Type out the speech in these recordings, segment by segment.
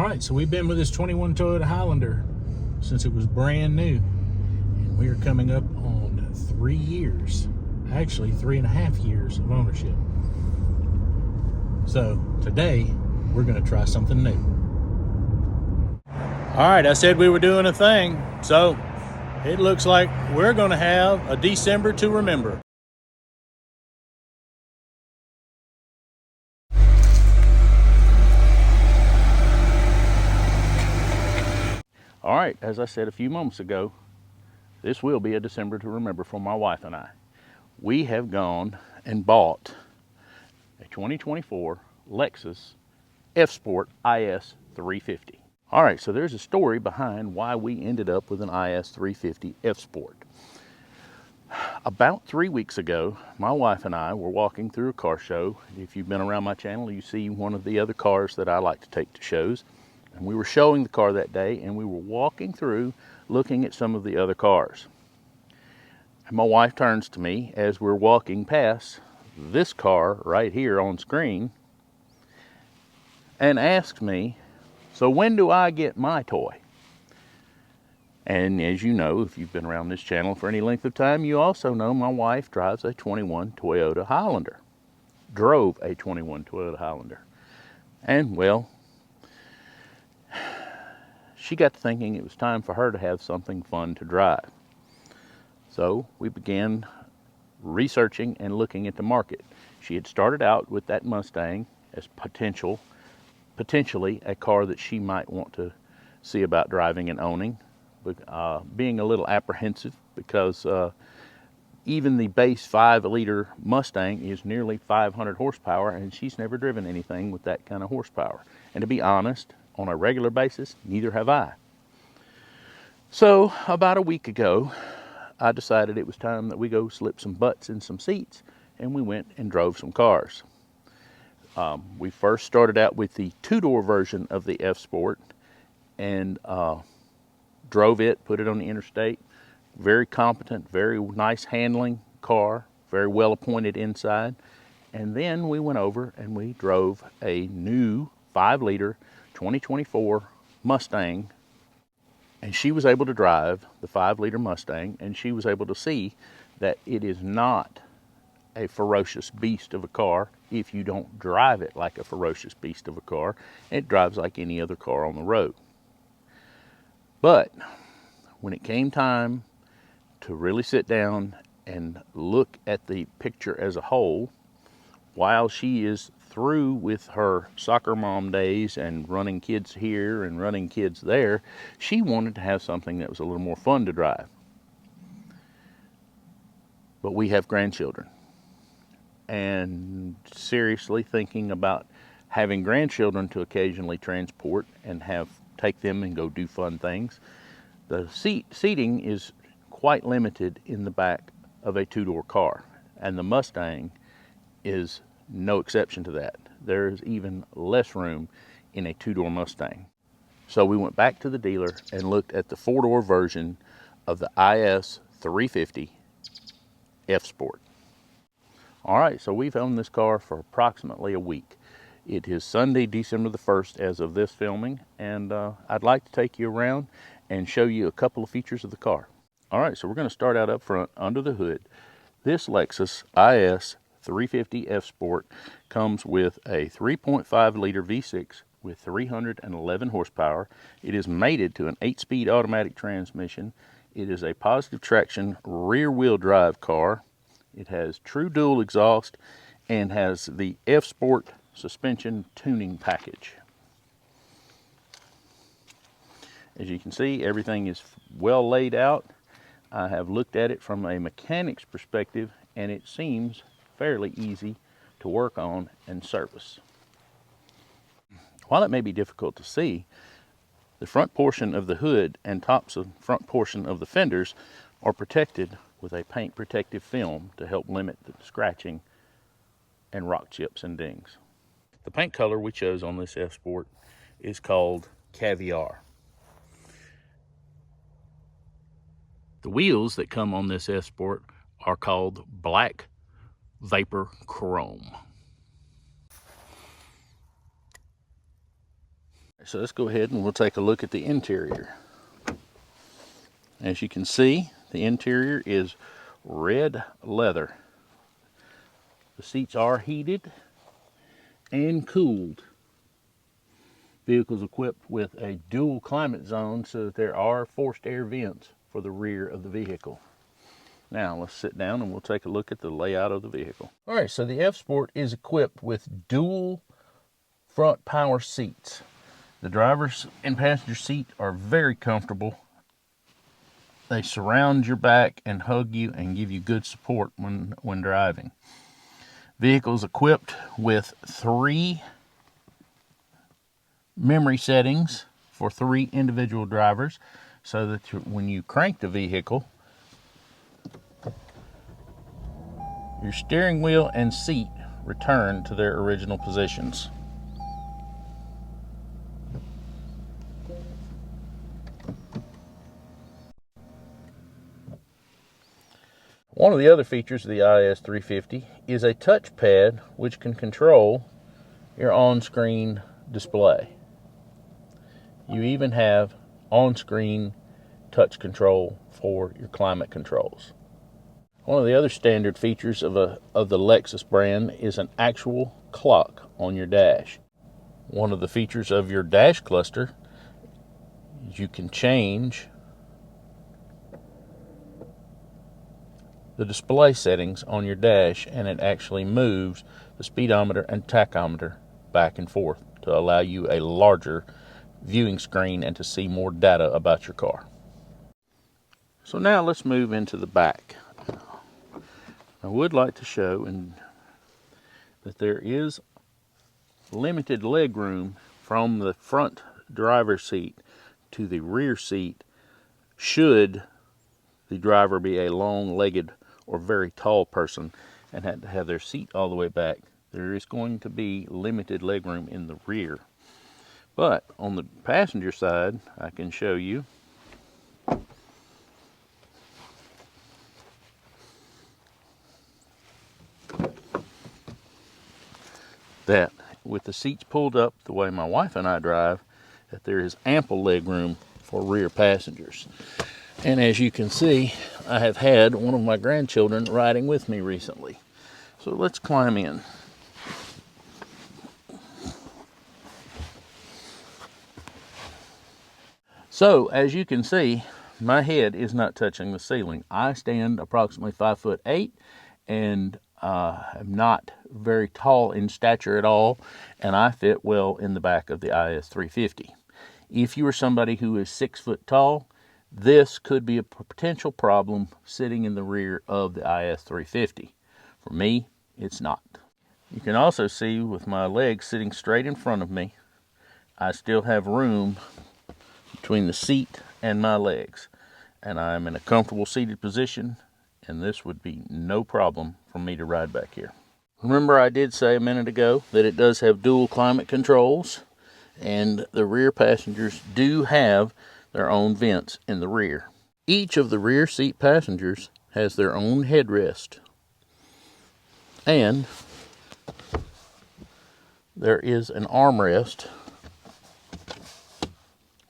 All right, so we've been with this 21 Toyota Highlander since it was brand new. And we are coming up on 3 years, actually 3.5 years of ownership. So today we're gonna try something new. All right, I said we were doing a thing. So it looks like we're gonna have a December to remember. All right, as I said a few moments ago, this will be a December to remember for my wife and I. We have gone and bought a 2024 Lexus F-sport IS350. All right, so there's a story behind why we ended up with an IS350 F-sport. About 3 weeks ago, my wife and I were walking through a car show. If you've been around my channel, you see one of the other cars that I like to take to shows. And we were showing the car that day, and we were walking through looking at some of the other cars. And my wife turns to me as we're walking past this car right here on screen and asks me, "So when do I get my toy?" And as you know, if you've been around this channel for any length of time, you also know my wife drives a 21 Toyota Highlander. Drove a 21 Toyota Highlander. And well, she got to thinking it was time for her to have something fun to drive. So we began researching and looking at the market. She had started out with that Mustang as potentially a car that she might want to see about driving and owning, being a little apprehensive because even the base 5-liter Mustang is nearly 500 horsepower, and she's never driven anything with that kind of horsepower. And to be honest, on a regular basis, neither have I. So about a week ago, I decided it was time that we go slip some butts in some seats, and we went and drove some cars. We first started out with the 2-door version of the F-sport and drove it, put it on the interstate. Very competent, very nice handling car, very well appointed inside. And then we went over and we drove a new 5-liter 2024 Mustang, and she was able to drive the 5-liter Mustang, and she was able to see that it is not a ferocious beast of a car if you don't drive it like a ferocious beast of a car. It drives like any other car on the road. But when it came time to really sit down and look at the picture as a whole, while she is through with her soccer mom days and running kids here and running kids there, she wanted to have something that was a little more fun to drive. But we have grandchildren, and seriously thinking about having grandchildren to occasionally transport and take them and go do fun things. The seating is quite limited in the back of a 2-door car, and the Mustang is no exception to that. There is even less room in a 2-door Mustang. So we went back to the dealer and looked at the 4-door version of the IS350 F-sport. All right, so we've owned this car for approximately a week. It is Sunday, December the 1st as of this filming, and I'd like to take you around and show you a couple of features of the car. All right, so we're going to start out up front under the hood. This Lexus IS350 F-sport comes with a 3.5-liter V6 with 311 horsepower. It is mated to an 8-speed automatic transmission. It is a positive traction rear-wheel drive car. It has true dual exhaust and has the F-sport suspension tuning package. As you can see, everything is well laid out. I have looked at it from a mechanic's perspective, and it seems fairly easy to work on and service. While it may be difficult to see, the front portion of the hood and tops of front portion of the fenders are protected with a paint protective film to help limit the scratching and rock chips and dings. The paint color we chose on this F-sport is called Caviar. The wheels that come on this F-sport are called Black Vapor Chrome. So let's go ahead and we'll take a look at the interior. As you can see, the interior is red leather. The seats are heated and cooled. Vehicle is equipped with a dual climate zone so that there are forced air vents for the rear of the vehicle. Now let's sit down and we'll take a look at the layout of the vehicle. All right, so the F-Sport is equipped with dual front power seats. The driver's and passenger seat are very comfortable. They surround your back and hug you and give you good support when driving. Vehicle is equipped with 3 memory settings for 3 individual drivers so that when you crank the vehicle, your steering wheel and seat return to their original positions. One of the other features of the IS350 is a touchpad which can control your on-screen display. You even have on-screen touch control for your climate controls. One of the other standard features of the Lexus brand is an actual clock on your dash. One of the features of your dash cluster is you can change the display settings on your dash, and it actually moves the speedometer and tachometer back and forth to allow you a larger viewing screen and to see more data about your car. So now let's move into the back. I would like to show that there is limited leg room from the front driver's seat to the rear seat should the driver be a long-legged or very tall person and had to have their seat all the way back. There is going to be limited leg room in the rear. But on the passenger side, I can show you that with the seats pulled up the way my wife and I drive, that there is ample leg room for rear passengers. And as you can see, I have had one of my grandchildren riding with me recently. So let's climb in. So as you can see, my head is not touching the ceiling. I stand approximately 5'8" and am not very tall in stature at all, and I fit well in the back of the IS350. If you are somebody who is 6 foot tall, this could be a potential problem sitting in the rear of the IS350. For me, it's not. You can also see with my legs sitting straight in front of me, I still have room between the seat and my legs, and I'm in a comfortable seated position, and this would be no problem for me to ride back here. Remember, I did say a minute ago that it does have dual climate controls, and the rear passengers do have their own vents in the rear. Each of the rear seat passengers has their own headrest, and there is an armrest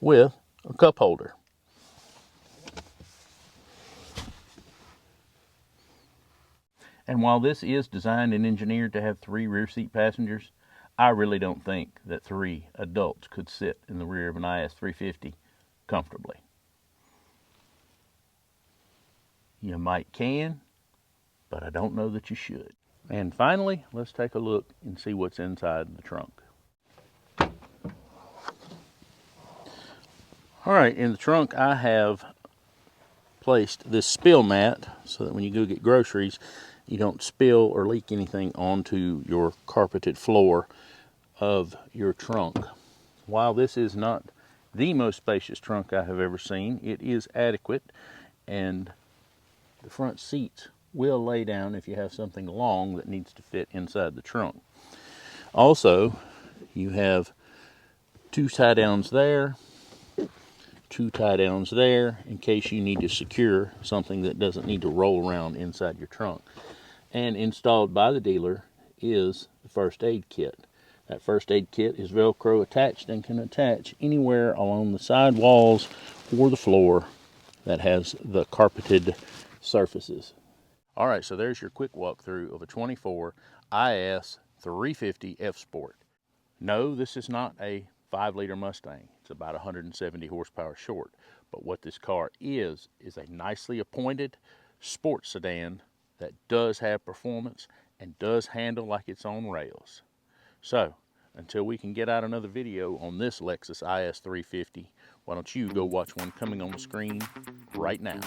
with a cup holder. And while this is designed and engineered to have 3 rear seat passengers, I really don't think that 3 adults could sit in the rear of an IS350 comfortably. You might can, but I don't know that you should. And finally, let's take a look and see what's inside the trunk. All right, in the trunk I have placed this spill mat so that when you go get groceries, you don't spill or leak anything onto your carpeted floor of your trunk. While this is not the most spacious trunk I have ever seen, it is adequate, and the front seats will lay down if you have something long that needs to fit inside the trunk. Also, you have 2 tie downs there, 2 tie downs there in case you need to secure something that doesn't need to roll around inside your trunk. And installed by the dealer is the first aid kit. That first aid kit is Velcro attached and can attach anywhere along the side walls or the floor that has the carpeted surfaces. All right, so there's your quick walkthrough of a 24 IS350 F-sport. No, this is not a 5-liter Mustang. It's about 170 horsepower short. But what this car is a nicely appointed sports sedan that does have performance and does handle like it's on rails. So, until we can get out another video on this Lexus IS350, why don't you go watch one coming on the screen right now.